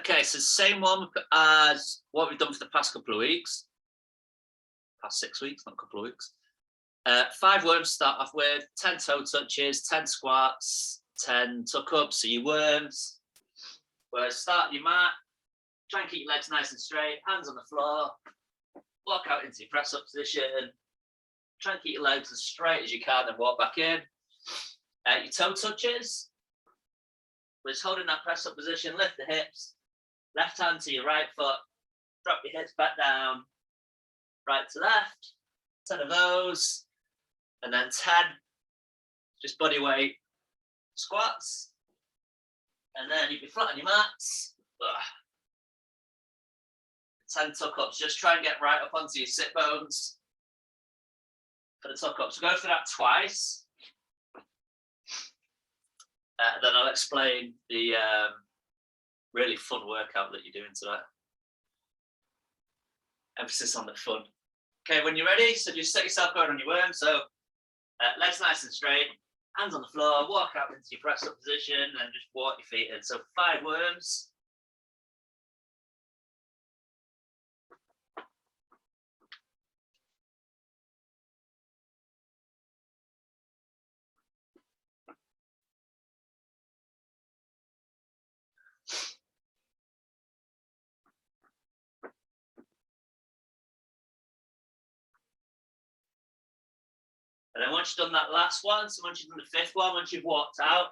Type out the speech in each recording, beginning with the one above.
Okay, so same one as what we've done for the past couple of weeks. Past 6 weeks, not a couple of weeks. 5 worms to start off with, 10 toe touches, 10 squats, 10 tuck-ups, so your worms. Well, start your mat, try and keep your legs nice and straight, hands on the floor, walk out into your press-up position, try and keep your legs as straight as you can and walk back in. Your toe touches, we're just holding that press-up position, lift the hips, left hand to your right foot, drop your hips back down, right to left, 10 of those, and then 10 just body weight squats, and then you'd be flat on your mats. 10 tuck-ups, just try and get right up onto your sit bones for the tuck-ups. We'll go through that twice, then I'll explain the really fun workout that you're doing today. Emphasis on the fun. Okay, when you're ready, so just set yourself going on your worm. So legs nice and straight, hands on the floor, walk out into your press up position and just walk your feet in. So 5 worms. And then once you've done that last one, so once you've done the 5th one, once you've walked out,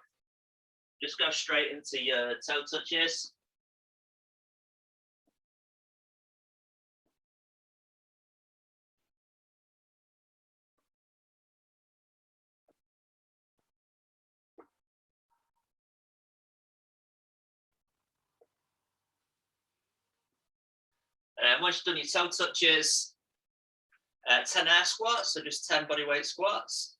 just go straight into your toe touches. And once you've done your toe touches, 10 air squats, so just 10 body weight squats.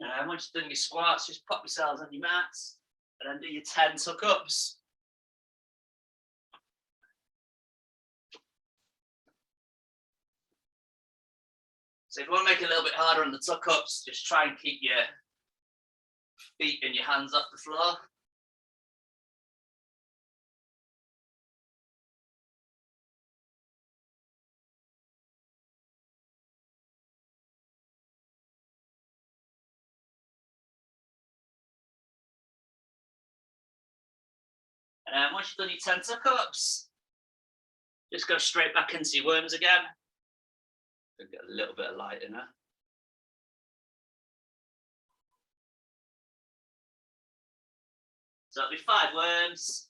And once you've done your squats, just pop yourselves on your mats and then do your 10 tuck-ups. So if you want to make it a little bit harder on the tuck-ups, just try and keep your feet and your hands off the floor. And once you've done your 10 tuck-ups, just go straight back into your worms again. Get a little bit of light in there. So it'll be 5 worms.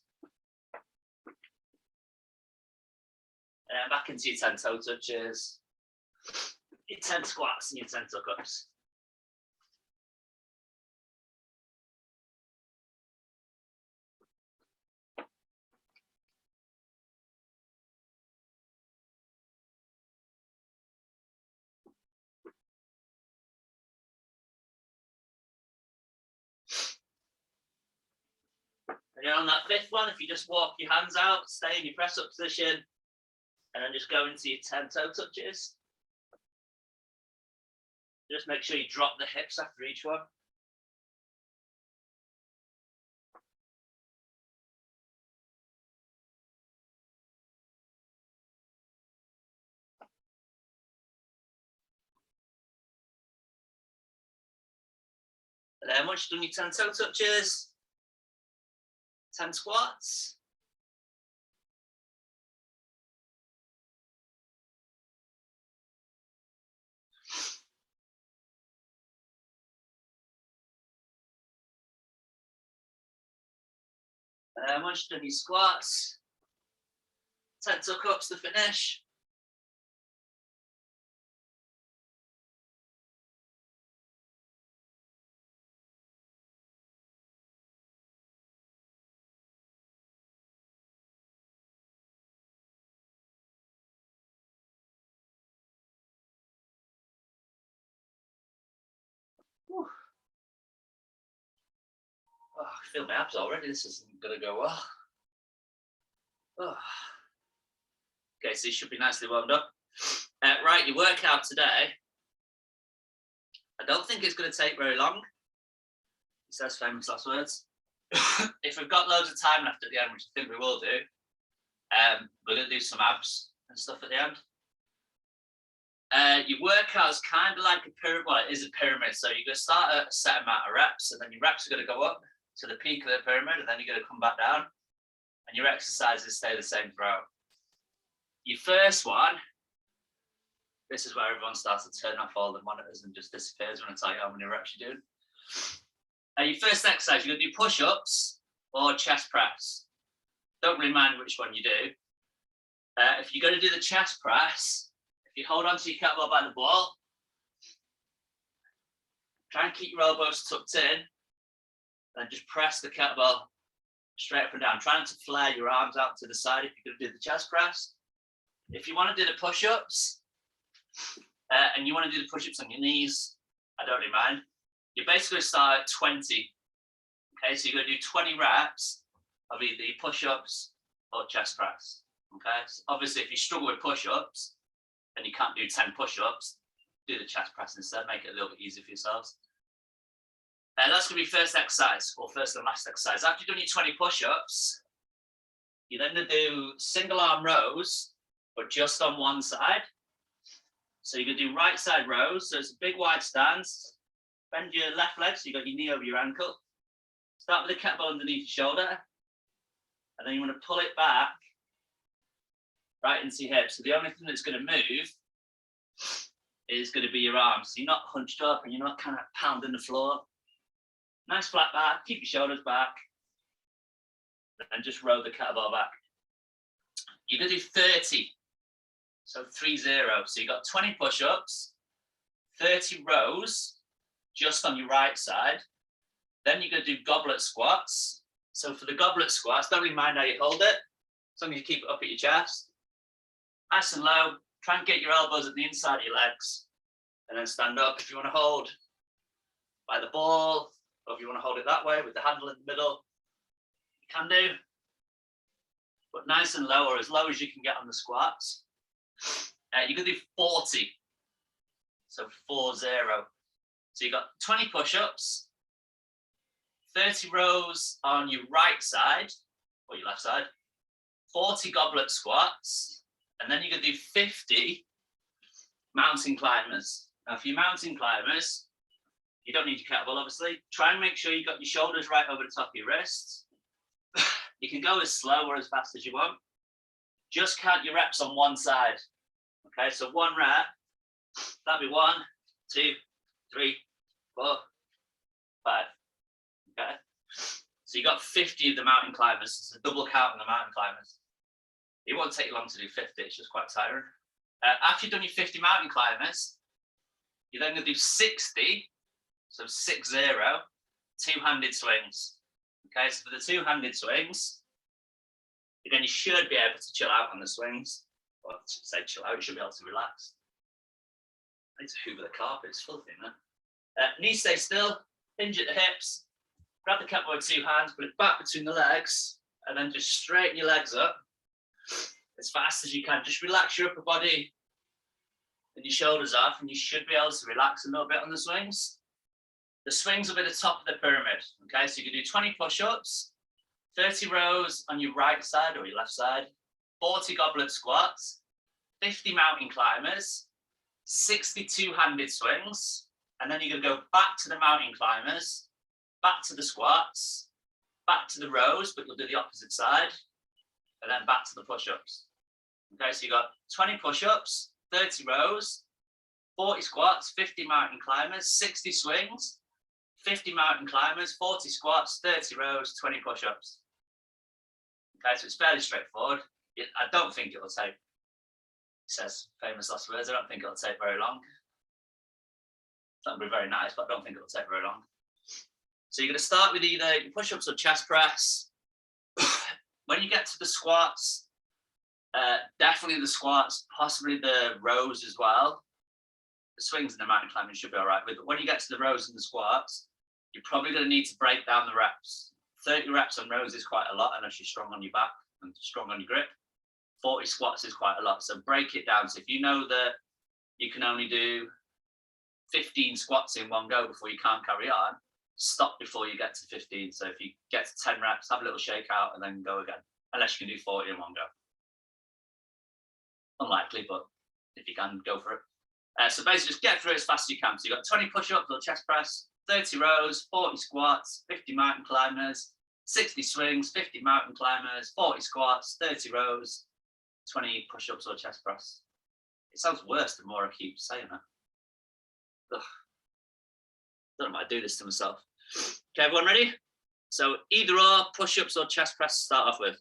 And back into your 10 toe touches, your 10 squats and your 10 tuck-ups. And on that 5th one, if you just walk your hands out, stay in your press up position, and then just go into your 10 toe touches. Just make sure you drop the hips after each one. And then once you've done your 10 toe touches, 10 squats. And then once you've done your squats, 10 tuck-ups to finish. Whew. Oh, I feel my abs already. This isn't going to go well. Oh. Okay, so you should be nicely warmed up. Right, your workout today, I don't think it's going to take very long. He says famous last words. If we've got loads of time left at the end, which I think we will do, we're going to do some abs and stuff at the end. Your workout is kind of like a pyramid. Well, it is a pyramid. So you're going to start at a set amount of reps, and then your reps are going to go up to the peak of the pyramid, and then you're going to come back down, and your exercises stay the same throughout. Your first one, this is where everyone starts to turn off all the monitors and just disappears when I tell you how many reps you're doing. Your first exercise, you're going to do push-ups or chest press. Don't really mind which one you do. If you're going to do the chest press, if you hold on to your kettlebell by the ball, try and keep your elbows tucked in, and just press the kettlebell straight up and down. Try not to flare your arms out to the side if you're going to do the chest press. If you want to do the push-ups, and you want to do the push-ups on your knees, I don't really mind. You're basically going to start at 20. Okay, so you're going to do 20 reps of either push-ups or chest press. Okay, so obviously if you struggle with push-ups and you can't do 10 push-ups, do the chest press instead, make it a little bit easier for yourselves. That's going to be first exercise, or first and last exercise. After you've done your 20 push-ups, you're then going to do single arm rows, but just on one side. So you're going to do right side rows. So it's a big wide stance. Bend your left leg, so you've got your knee over your ankle. Start with the kettlebell underneath your shoulder. And then you want to pull it back right into your hips. So the only thing that's going to move is going to be your arms. So you're not hunched up and you're not kind of pounding the floor. Nice flat back, keep your shoulders back. And just row the kettlebell back. You're going to do 30. So 30. So you got 20 push-ups, 30 rows just on your right side. Then you're going to do goblet squats. So for the goblet squats, don't really mind how you hold it, as long as you keep it up at your chest. Nice and low. Try and get your elbows at the inside of your legs. And then stand up. If you want to hold by the ball, or if you want to hold it that way with the handle in the middle, you can do. But nice and low, or as low as you can get on the squats. You're going to do 40. So 40. So you got 20 push-ups, 30 rows on your right side, or your left side, 40 goblet squats, and then you're going to do 50 mountain climbers. Now, for your mountain climbers, you don't need your kettlebell, obviously. Try and make sure you've got your shoulders right over the top of your wrists. You can go as slow or as fast as you want. Just count your reps on one side. Okay, so one rep, that'd be 1, 2, 3, 4, 5. Okay, so you got 50 of the mountain climbers. It's a double count on the mountain climbers. It won't take you long to do 50, it's just quite tiring. After you've done your 50 mountain climbers, you're then going to do 60, so 60, two-handed swings. Okay, so for the two-handed swings, again, you should be able to chill out on the swings. Well, I should say chill out, you should be able to relax. I need to hoover the carpet, it's filthy, man. Knees stay still, hinge at the hips, grab the kettlebell with two hands, put it back between the legs, and then just straighten your legs up as fast as you can. Just relax your upper body and your shoulders off, and you should be able to relax a little bit on the swings. The swings will be the top of the pyramid. Okay, so you can do 20 push-ups, 30 rows on your right side or your left side, 40 goblet squats, 50 mountain climbers, 60 two-handed swings, and then you're going to go back to the mountain climbers, back to the squats, back to the rows, but you'll do the opposite side, and then back to the push-ups. Okay, so you got 20 push-ups, 30 rows, 40 squats, 50 mountain climbers, 60 swings, 50 mountain climbers, 40 squats, 30 rows, 20 push-ups. Okay, so it's fairly straightforward. I don't think it'll take, it says famous last words, I don't think it'll take very long. That'll be very nice, but I don't think it'll take very long. So you're going to start with either your push-ups or chest press. When you get to the squats, definitely the squats, possibly the rows as well. The swings and the mountain climbing should be all right with. But when you get to the rows and the squats, you're probably going to need to break down the reps. 30 reps on rows is quite a lot unless you're strong on your back. and strong on your grip. 40 squats is quite a lot, so break it down. So if you know that you can only do 15 squats in one go before you can't carry on, stop before you get to 15. So if you get to 10 reps, have a little shake out and then go again, unless you can do 40 in one go. Unlikely, but if you can, go for it. So basically just get through it as fast as you can. So you've got 20 push-ups or chest press, 30 rows, 40 squats, 50 mountain climbers, 60 swings, 50 mountain climbers, 40 squats, 30 rows, 20 push-ups or chest press. It sounds worse the more I keep saying that. Ugh. Don't know why I do this to myself. Okay, everyone ready? So either or, push-ups or chest press to start off with.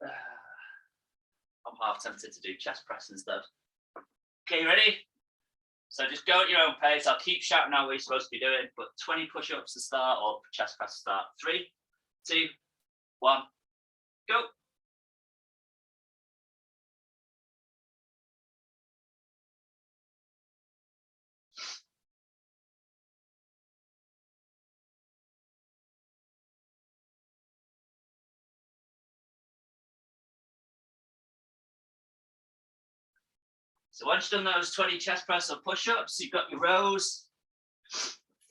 I'm half tempted to do chest press instead. Okay, you ready? So just go at your own pace. I'll keep shouting out what you're supposed to be doing, but 20 push-ups to start or chest press to start. 3, 2, 1, go. So once you've done those 20 chest press or push-ups, you've got your rows,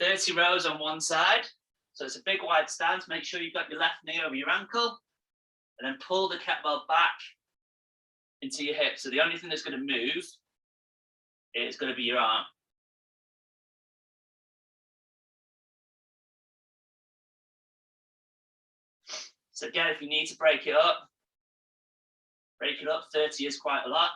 30 rows on one side. So it's a big wide stance. Make sure you've got your left knee over your ankle, and then pull the kettlebell back into your hip. So the only thing that's going to move is going to be your arm. So again, if you need to break it up, 30 is quite a lot.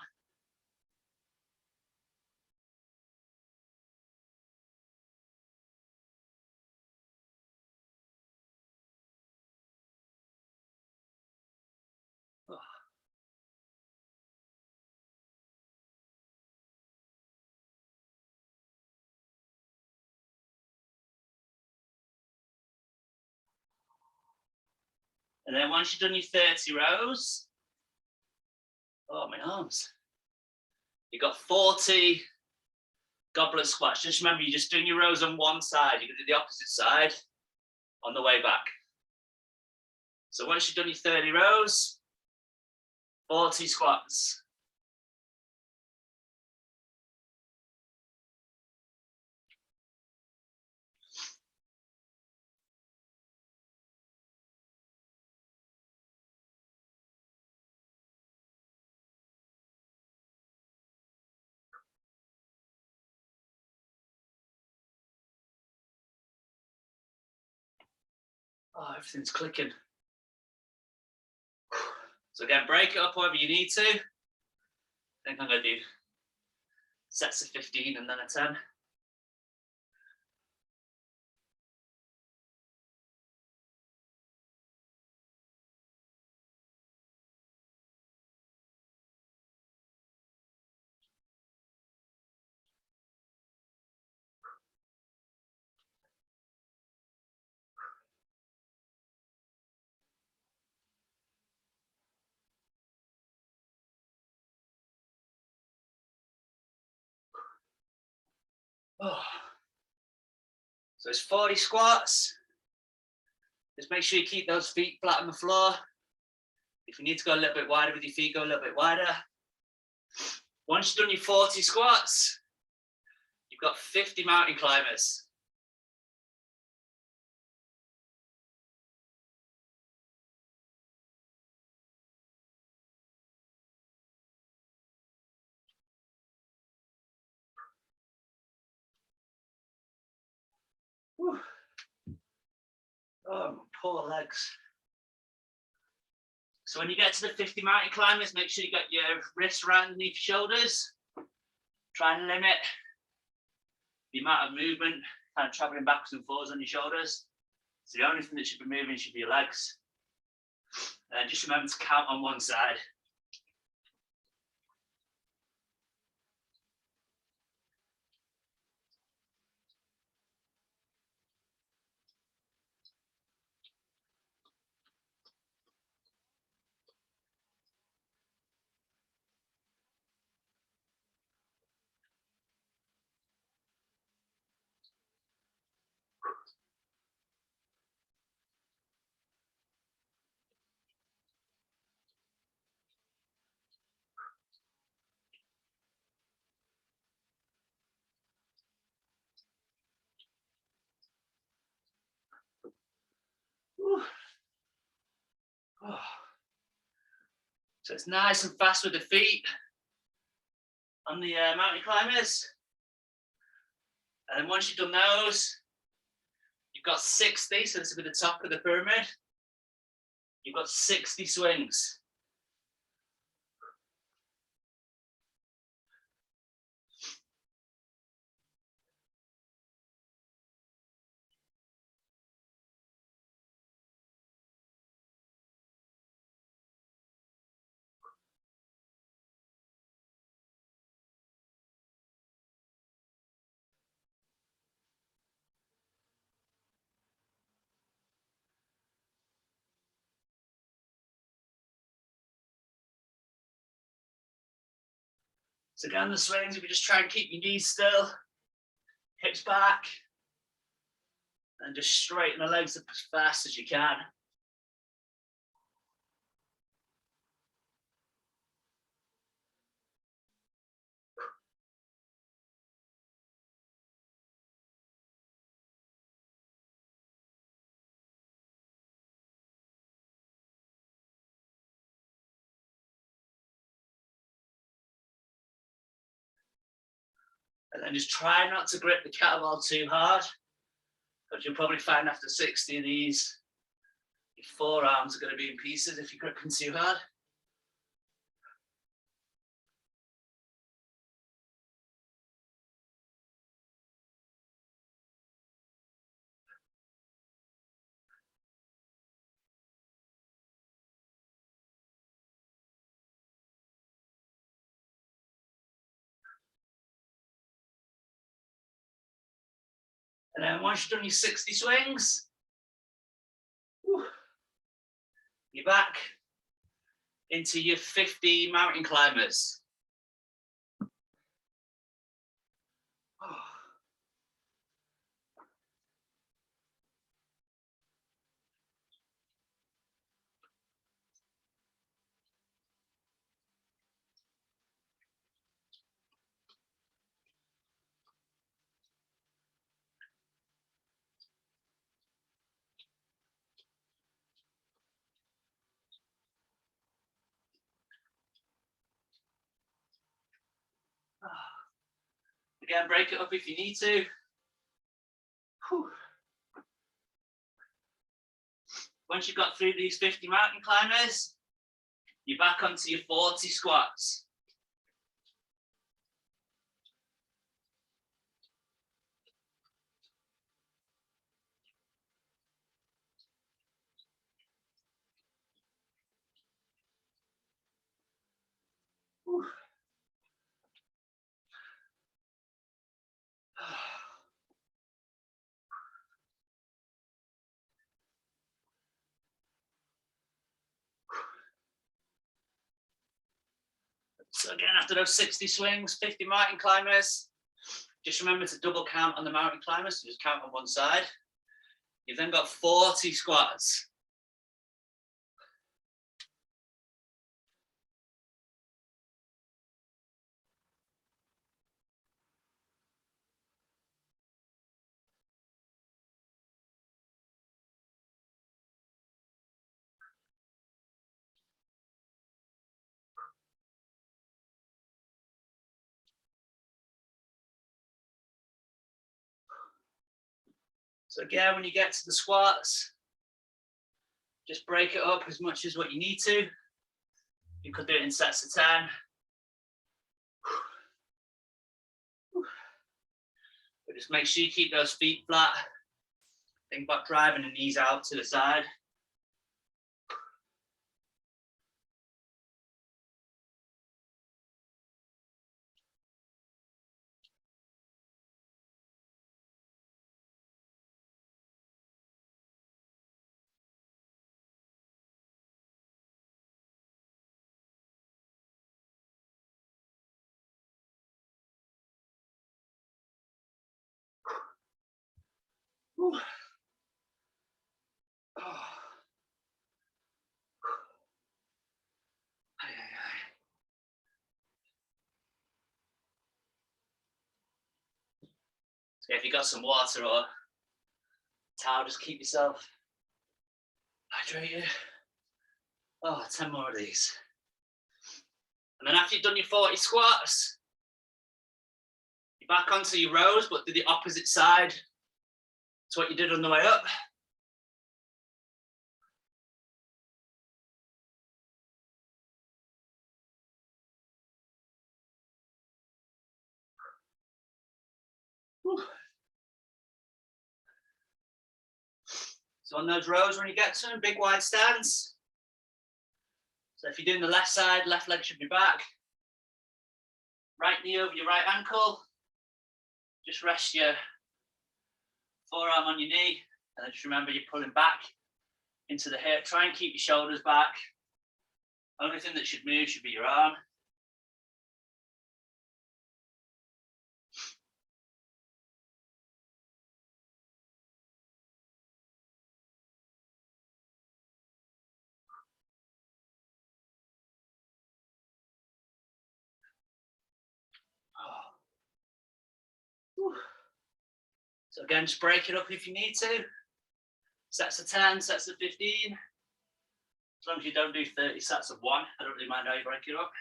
And then once you've done your 30 rows, oh, my arms. You've got 40 goblet squats. Just remember, you're just doing your rows on one side. You're going to do the opposite side on the way back. So once you've done your 30 rows, 40 squats. Oh, everything's clicking. So again, break it up however you need to. I think I'm going to do sets of 15 and then a 10. Oh. So it's 40 squats. Just make sure you keep those feet flat on the floor. If you need to go a little bit wider with your feet, go a little bit wider. Once you've done your 40 squats, you've got 50 mountain climbers. Whew. Oh, poor legs. So when you get to the 50 mountain climbers, make sure you got your wrists around underneath your shoulders. Try and limit the amount of movement, kind of traveling backwards and forwards on your shoulders. So the only thing that should be moving should be your legs. And just remember to count on one side. So it's nice and fast with the feet on the mountain climbers. And then once you've done those, you've got 60, so this will be the top of the pyramid. You've got 60 swings. So down the swings, if you just try and keep your knees still, hips back, and just straighten the legs up as fast as you can. And then just try not to grip the kettlebell too hard, because you'll probably find after 60 of these, your forearms are going to be in pieces if you're gripping too hard. And then once you've done your 60 swings, you're back into your 50 mountain climbers. Again, break it up if you need to. Once you've got through these 50 mountain climbers, you're back onto your 40 squats. So again, after those 60 swings, 50 mountain climbers, just remember to double count on the mountain climbers, so just count on one side. You've then got 40 squats. So again, when you get to the squats, just break it up as much as what you need to. You could do it in sets of 10. But just make sure you keep those feet flat. Think about driving the knees out to the side. Oh. So if you got some water or towel, just keep yourself hydrated. Oh, 10 more of these. And then after you've done your 40 squats, you're back onto your rows, but do the opposite side to what you did on the way up. Whew. So on those rows, when you get to them, big wide stance. So if you're doing the left side, left leg should be back. Right knee over your right ankle. Just rest your forearm on your knee. And then just remember you're pulling back into the hip. Try and keep your shoulders back. Only thing that should move should be your arm. So again, just break it up if you need to. Sets of 10, sets of 15. As long as you don't do 30 sets of 1, I don't really mind how you break it up.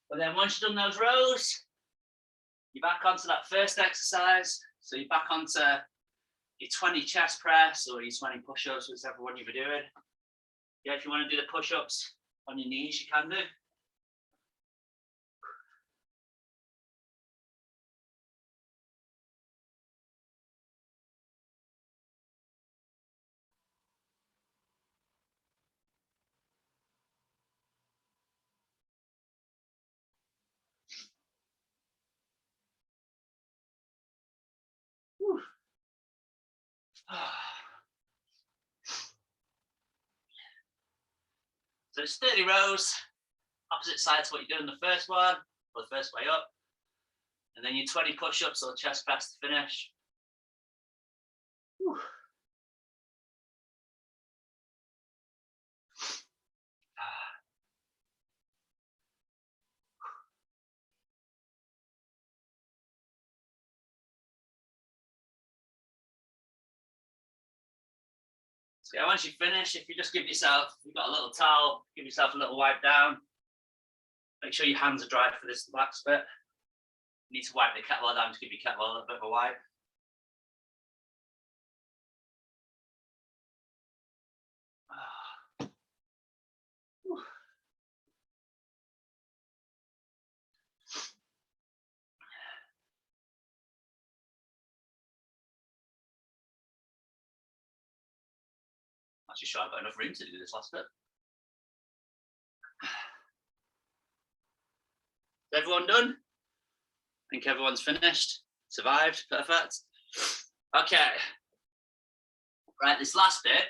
But then once you've done those rows, you're back onto that first exercise. So you're back onto your 20 chest press or your 20 push-ups, whichever one you'll be doing. Yeah, if you want to do the push-ups on your knees, you can do. So it's 30 rows, opposite side to what you did in the first one, or the first way up. And then your 20 push-ups or chest press to finish. Whew. So yeah, once you finish, if you just give yourself, you've got a little towel, give yourself a little wipe down. Make sure your hands are dry for this lax bit. You need to wipe the kettlebell down to give your kettlebell a little bit of a wipe. Actually sure I've got enough room to do this last bit. Is everyone done? I think everyone's finished, survived, perfect. Okay. Right, this last bit,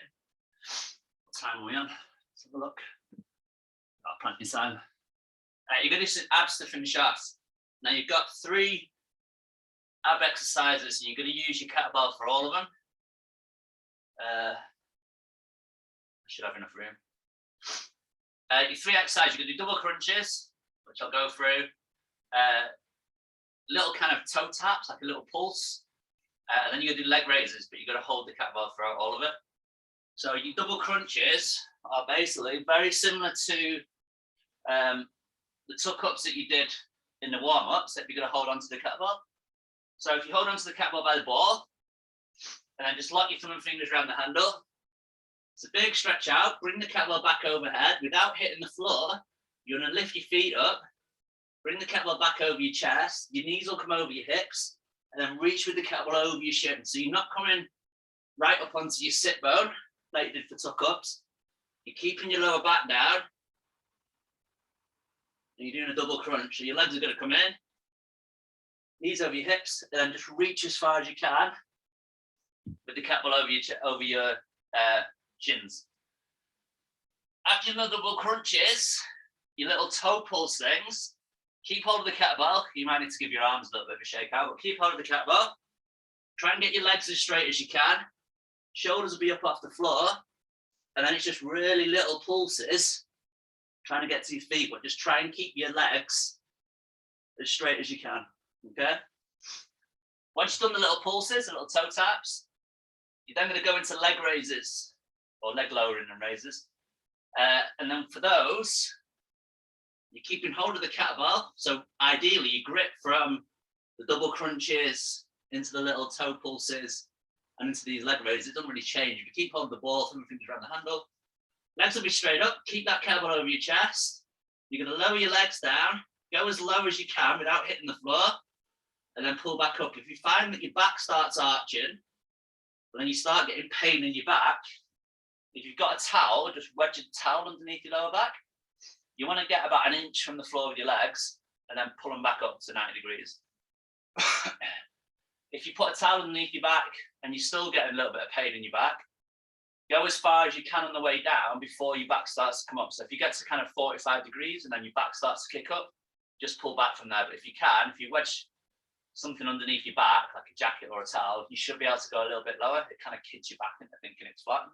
what time are we on? Let's have a look. Got plenty of time. You're going to do some abs to finish off. Now you've got 3 ab exercises, and you're going to use your kettlebell for all of them. I should have enough room. Your 3 exercises, you're going to do double crunches, which I'll go through. Little kind of toe taps, like a little pulse. And then you're going to do leg raises, but you've got to hold the kettlebell throughout all of it. So your double crunches are basically very similar to the tuck-ups that you did in the warm-up, except you're going to hold onto the kettlebell. So if you hold onto the kettlebell by the ball, and then just lock your thumb and fingers around the handle, it's a big stretch out, bring the kettlebell back overhead without hitting the floor. You're going to lift your feet up, bring the kettlebell back over your chest, your knees will come over your hips, and then reach with the kettlebell over your shin. So you're not coming right up onto your sit bone like you did for tuck-ups. You're keeping your lower back down, and you're doing a double crunch. So your legs are going to come in, knees over your hips, and then just reach as far as you can with the kettlebell over your shins. After your double crunches, your little toe pulse things, keep hold of the kettlebell. You might need to give your arms a little bit of a shake out, but keep hold of the kettlebell. Try and get your legs as straight as you can. shoulders will be up off the floor, and then it's just really little pulses, trying to get to your feet, but just try and keep your legs as straight as you can, okay? Once you've done the little pulses, the little toe taps, you're then going to go into leg raises, or leg lowering and raises. And then for those, you're keeping hold of the kettlebell. So ideally, you grip from the double crunches into the little toe pulses and into these leg raises. It doesn't really change. If you keep hold of the ball, thumb and fingers around the handle, legs will be straight up. Keep that kettlebell over your chest. You're going to lower your legs down, go as low as you can without hitting the floor, and then pull back up. If you find that your back starts arching, and then you start getting pain in your back, if you've got a towel, just wedge a towel underneath your lower back. You want to get about 1 inch from the floor with your legs and then pull them back up to 90 degrees. If you put a towel underneath your back and you're still getting a little bit of pain in your back, go as far as you can on the way down before your back starts to come up. So if you get to kind of 45 degrees and then your back starts to kick up, just pull back from there. But if you can, if you wedge something underneath your back, like a jacket or a towel, you should be able to go a little bit lower. It kind of kids you back into thinking it's flat.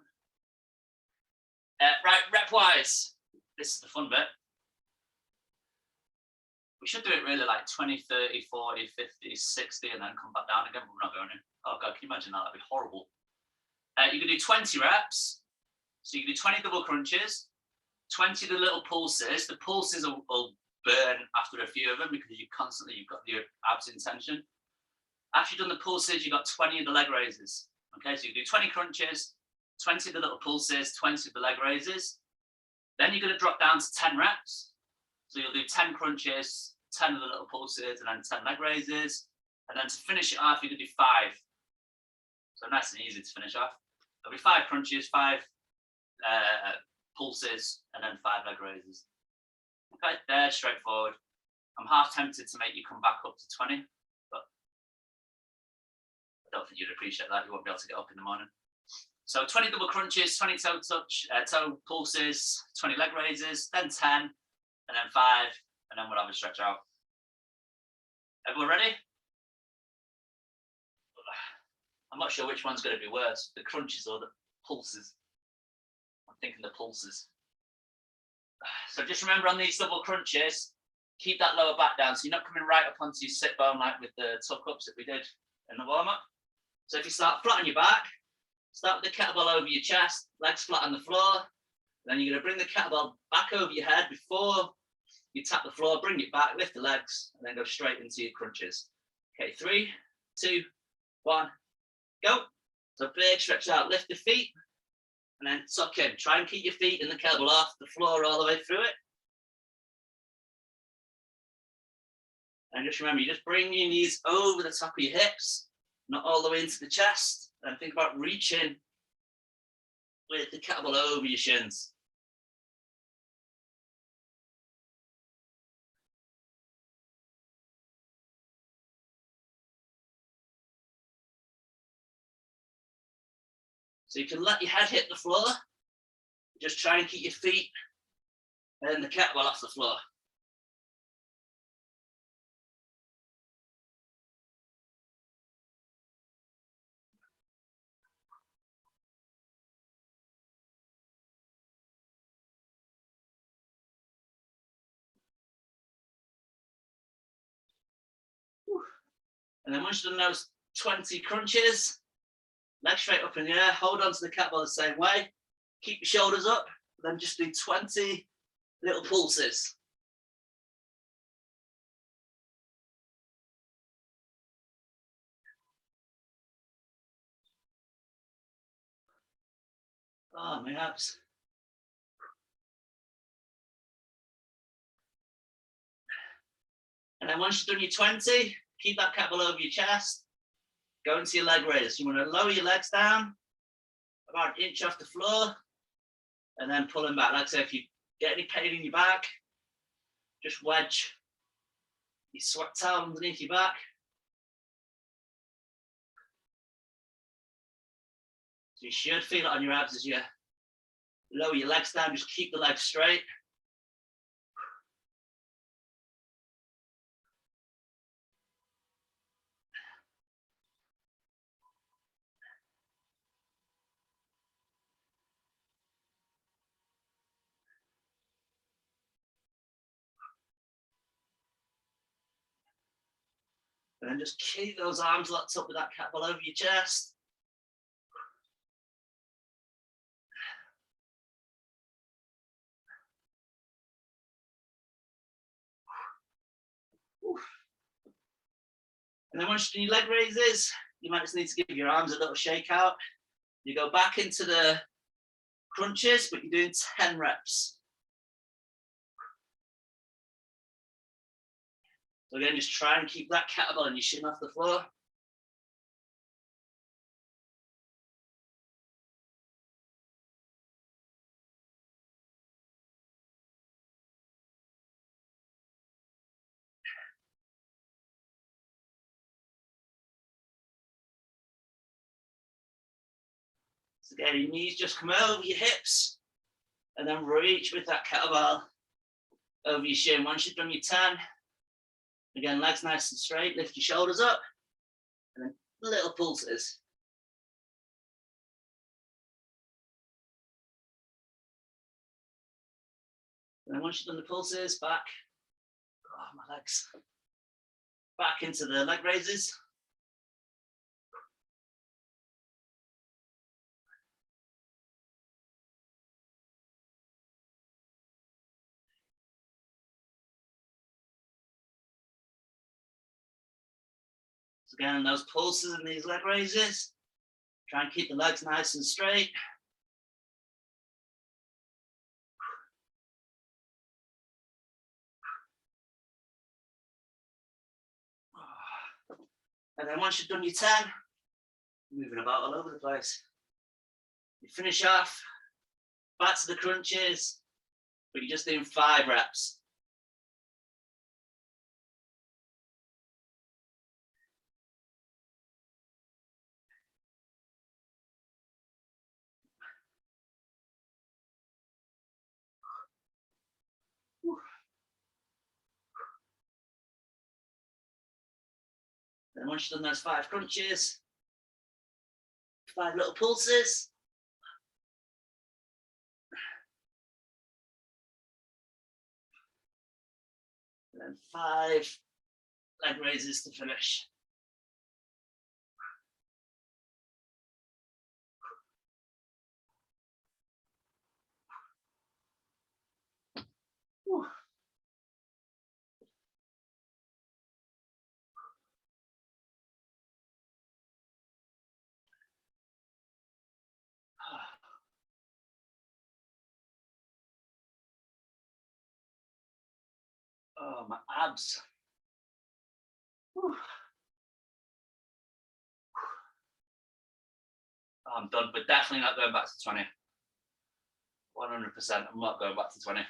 Right, rep-wise, this is the fun bit. We should do it really like 20, 30, 40, 50, 60, and then come back down again, but we're not going in. Oh God, can you imagine that? That'd be horrible. You can do 20 reps. So you can do 20 double crunches, 20 the little pulses. The pulses will burn after a few of them because you've got your abs in tension. After you've done the pulses, you've got 20 of the leg raises. Okay, so you do 20 crunches, 20 of the little pulses, 20 of the leg raises. Then you're going to drop down to 10 reps. So you'll do 10 crunches, 10 of the little pulses, and then 10 leg raises. And then to finish it off, you're going to do 5. So nice and easy to finish off. There'll be 5 crunches, 5 pulses, and then 5 leg raises. Okay, they're straightforward. I'm half tempted to make you come back up to 20, but I don't think you'd appreciate that. You won't be able to get up in the morning. So 20 double crunches, 20 toe pulses, 20 leg raises, then 10, and then 5, and then we'll have a stretch out. Everyone ready? I'm not sure which one's going to be worse, the crunches or the pulses. I'm thinking the pulses. So just remember on these double crunches, keep that lower back down. So you're not coming right up onto your sit bone like with the tuck ups that we did in the warm up. So if you start flat on your back, start with the kettlebell over your chest, legs flat on the floor. Then you're going to bring the kettlebell back over your head before you tap the floor, bring it back, lift the legs, and then go straight into your crunches. Okay, 3, 2, 1, go. So big stretch out, lift the feet, and then tuck in. Try and keep your feet in the kettlebell off the floor all the way through it. And just remember, you just bring your knees over the top of your hips, not all the way into the chest. And think about reaching with the kettlebell over your shins. So you can let your head hit the floor. Just try and keep your feet and the kettlebell off the floor. And then once you've done those 20 crunches, legs straight up in the air, hold on to the kettlebell the same way, keep your shoulders up, then just do 20 little pulses. Oh, my abs. And then once you've done your 20, keep that kettlebell over your chest, go into your leg raise. You want to lower your legs down about 1 inch off the floor, and then pull them back. Like I say, if you get any pain in your back, just wedge your sweat towel underneath your back. So you should feel it on your abs as you lower your legs down. Just keep the legs straight. And then just keep those arms locked up with that kettlebell over your chest. And then once you do your leg raises, you might just need to give your arms a little shake out. You go back into the crunches, but you're doing 10 reps. So again, just try and keep that kettlebell and your shin off the floor. So again, your knees just come over your hips and then reach with that kettlebell over your shin. Once you've done your 10, again, legs nice and straight, lift your shoulders up, and then little pulses. And then once you've done the pulses, back, oh, my legs, back into the leg raises. So again, those pulses and these leg raises, try and keep the legs nice and straight. And then once you've done your 10, moving about all over the place. You finish off, back to the crunches, but you're just doing 5 reps. Then once you've done those 5 crunches, 5 little pulses. And then 5 leg raises to finish. Oh, my abs. Oh, I'm done, but definitely not going back to 20. 100%, I'm not going back to 20.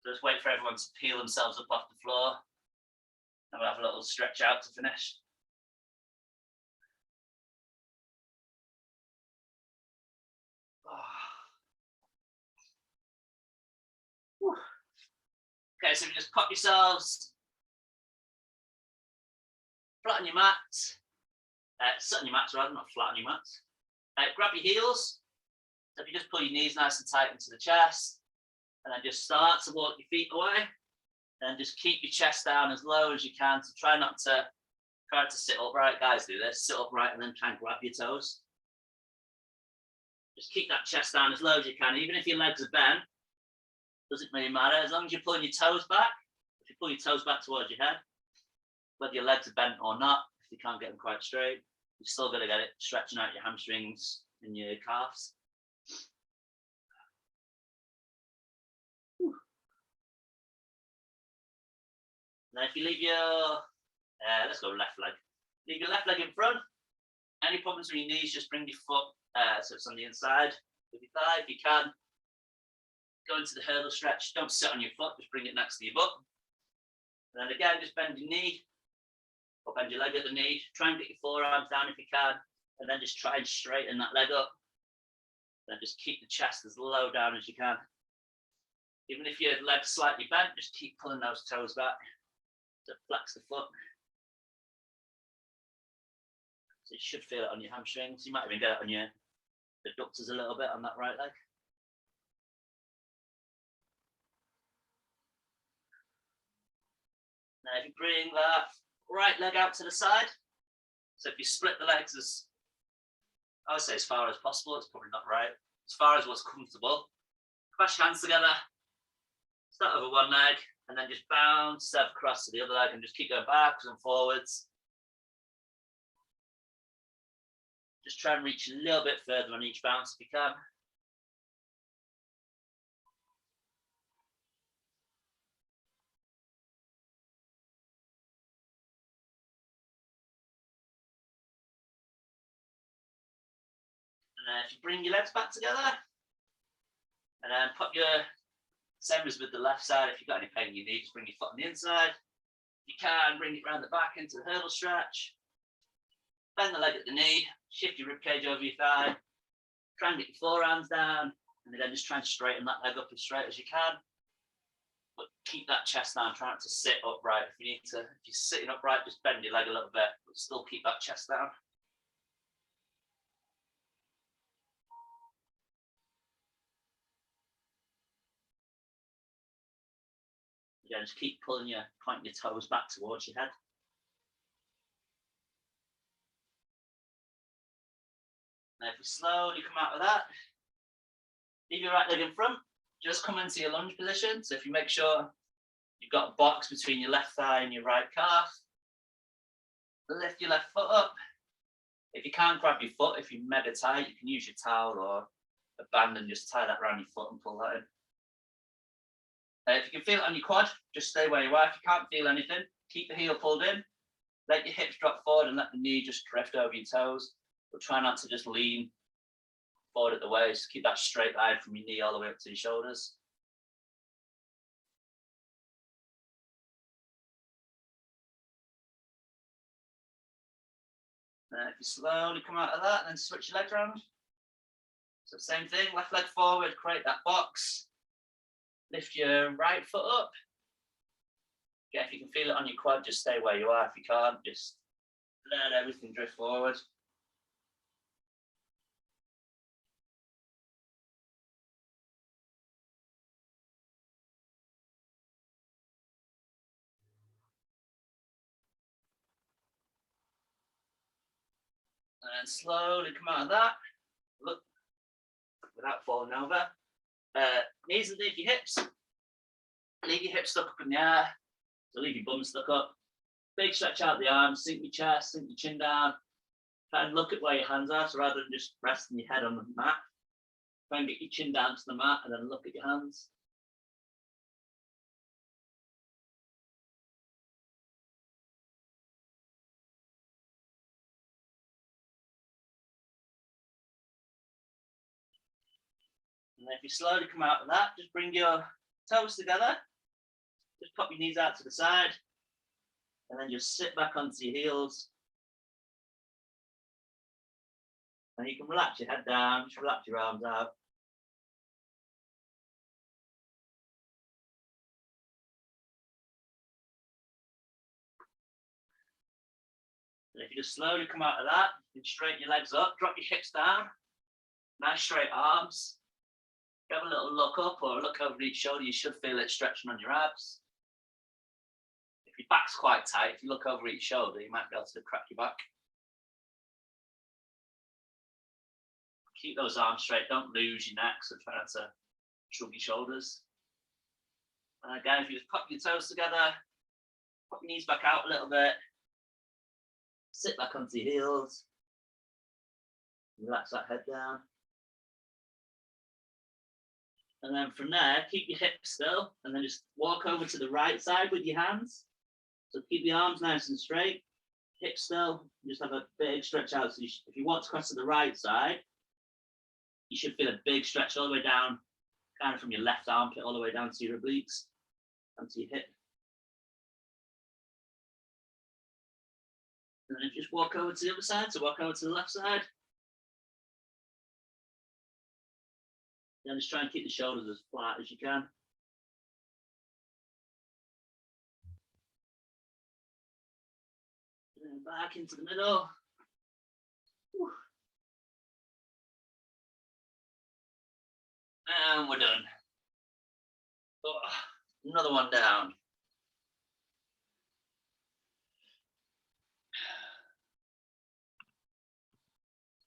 Just wait for everyone to peel themselves up off the floor. And we'll have a little stretch out to finish. Okay, so you just pop yourselves flat on your mat. Sit on your mats rather, not flat on your mats. Grab your heels. So if you just pull your knees nice and tight into the chest, and then just start to walk your feet away, and just keep your chest down as low as you can. So try to sit upright. Guys, do this. Sit upright and then try and grab your toes. Just keep that chest down as low as you can, even if your legs are bent. Doesn't really matter as long as you're pulling your toes back. If you pull your toes back towards your head, whether your legs are bent or not, if you can't get them quite straight, you're still going to get it stretching out your hamstrings and your calves. Now, if you leave your, let's go left leg. Leave your left leg in front. Any problems with your knees, just bring your foot so it's on the inside of your thigh if you can. Go into the hurdle stretch. Don't sit on your foot, just bring it next to your butt. And then again, just bend your knee, or bend your leg at the knee. Try and get your forearms down if you can, and then just try and straighten that leg up. Then just keep the chest as low down as you can. Even if your leg's slightly bent, just keep pulling those toes back to flex the foot. So you should feel it on your hamstrings. You might even get it on your adductors a little bit on that right leg. And if you bring that right leg out to the side, so if you split the legs as, I would say as far as possible, it's probably not right, as far as what's comfortable, crush your hands together, start over one leg, and then just bounce step across to the other leg and just keep going backwards and forwards. Just try and reach a little bit further on each bounce if you can. And then if you bring your legs back together, and then pop your, same as with the left side, if you've got any pain in your knee, just bring your foot on the inside. If you can, bring it around the back into the hurdle stretch. Bend the leg at the knee, shift your rib cage over your thigh, try and get your forearms down, and then just try and straighten that leg up as straight as you can. But keep that chest down, try not to sit upright. If you're sitting upright, just bend your leg a little bit, but still keep that chest down. Again, just keep pointing your toes back towards your head. Now, if you slowly come out of that, leave your right leg in front, just come into your lunge position. So if you make sure you've got a box between your left thigh and your right calf, lift your left foot up. If you can't grab your foot, if you're mega tight, you can use your towel or a band and just tie that around your foot and pull that in. If you can feel it on your quad, just stay where you are. If you can't feel anything, keep the heel pulled in, let your hips drop forward and let the knee just drift over your toes, but try not to just lean forward at the waist. Keep that straight line from your knee all the way up to your shoulders. If you slowly come out of that, then switch your legs around. So same thing, left leg forward, create that box. Lift your right foot up. Again, if you can feel it on your quad, just stay where you are. If you can't, just let everything drift forward. And slowly come out of that. Look, without falling over. Knees underneath your hips. Leave your hips stuck up in the air. So leave your bum stuck up. Big stretch out the arms, sink your chest, sink your chin down. Try and look at where your hands are, so rather than just resting your head on the mat, try and get your chin down to the mat and then look at your hands. And if you slowly come out of that, just bring your toes together. Just pop your knees out to the side. And then just sit back onto your heels. And you can relax your head down, just relax your arms out. And if you just slowly come out of that, you can straighten your legs up, drop your hips down, nice straight arms. Have a little look up or look over each shoulder, you should feel it stretching on your abs. If your back's quite tight, if you look over each shoulder, you might be able to crack your back. Keep those arms straight, don't lose your neck, so try not to shrug your shoulders. And again, if you just pop your toes together, pop your knees back out a little bit, sit back onto your heels, relax that head down. And then from there, keep your hips still, and then just walk over to the right side with your hands. So keep the arms nice and straight, hips still, just have a big stretch out. So if you want to cross to the right side, you should feel a big stretch all the way down, kind of from your left armpit all the way down to your obliques, onto your hip. And then just walk over to the other side, so walk over to the left side. Then just try and keep the shoulders as flat as you can. And then back into the middle. Whew. And we're done. Oh, another one down.